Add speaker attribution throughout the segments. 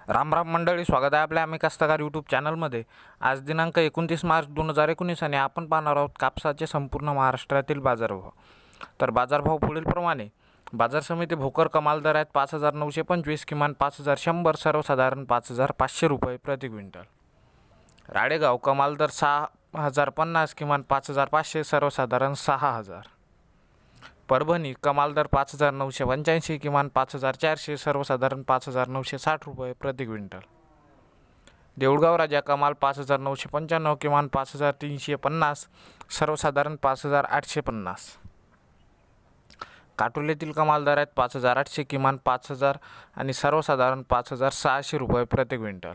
Speaker 1: राम राम मंडळी, स्वागत आहे आपल्या आम्ही कास्तकार यूट्यूब चॅनलमध्ये। आज दिनांक 29 मार्च 2019 आणि आपण पाहणार आहोत कापसाचे संपूर्ण महाराष्ट्रातील बाजारभाव। तर बाजारभाव पुढील प्रमाणे। बाजार समिती भोकर कमाल दर आहेत 5925, किमान 5100, सर्वसाधारण 5500 रुपये प्रति क्विंटल। राडेगाव कमाल दर 6050, किमान 5500, सर्वसाधारण 6000। परभणी कमाल दर 5985, किमान 5400, सर्वसाधारण 5960 रुपये प्रति क्विंटल। देऊळगाव राजा कमाल 5995, किमान 5350, सर्वसाधारण 5850। काटोलेतील कमाल दर आहेत 5800, किमान 5000 आणि सर्वसाधारण 5600 रुपये प्रति क्विंटल।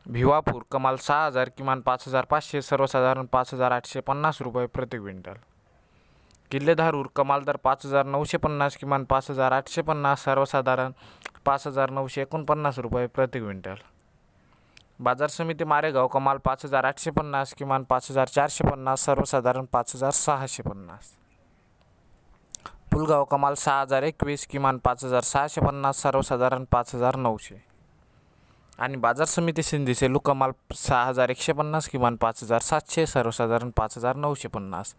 Speaker 1: भिवापूर कमाल 6000, किमान 5500, सर्वसाधारण 5850 रुपये प्रति क्विंटल। किल्ले धारूर कमाल दर 5950, किमान 5850, सर्वसाधारण 5949 रुपये प्रति क्विंटल। बाजार समिती मारेगाव कमाल 5850, किमान 5450, सर्वसाधारण 5650। पुलगाव कमाल 6021, किमान 5650, सर्वसाधारण 5900। आणि बाजार समिती सिंधी सेलू कमाल 6150, किमान 5700, सर्वसाधारण 5950।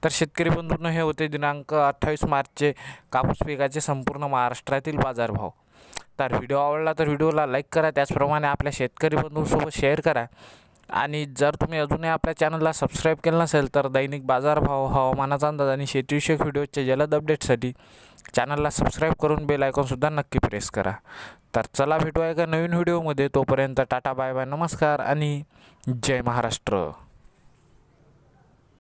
Speaker 1: तर शेतकरी बंधूंनो, हे होते दिनांक 28 मार्चचे कापूस पिकाचे संपूर्ण महाराष्ट्रातील बाजारभाव। तर व्हिडिओ आवडला तर व्हिडिओला लाईक करा, त्याचप्रमाणे आपल्या शेतकरी बंधूंसोबत शेअर करा। आणि जर तुम्ही अजूनही आपल्या चॅनलला सबस्क्राईब केलं नसेल तर दैनिक बाजारभाव, हवामानाचा अंदाज आणि शेतीविषयक व्हिडिओचे जलद अपडेटसाठी चॅनलला सबस्क्राईब करून बेल आयकॉनसुद्धा नक्की प्रेस करा। तर चला भेटूया एका नवीन व्हिडिओमध्ये, तोपर्यंत टाटा बाय बाय, नमस्कार आणि जय महाराष्ट्र।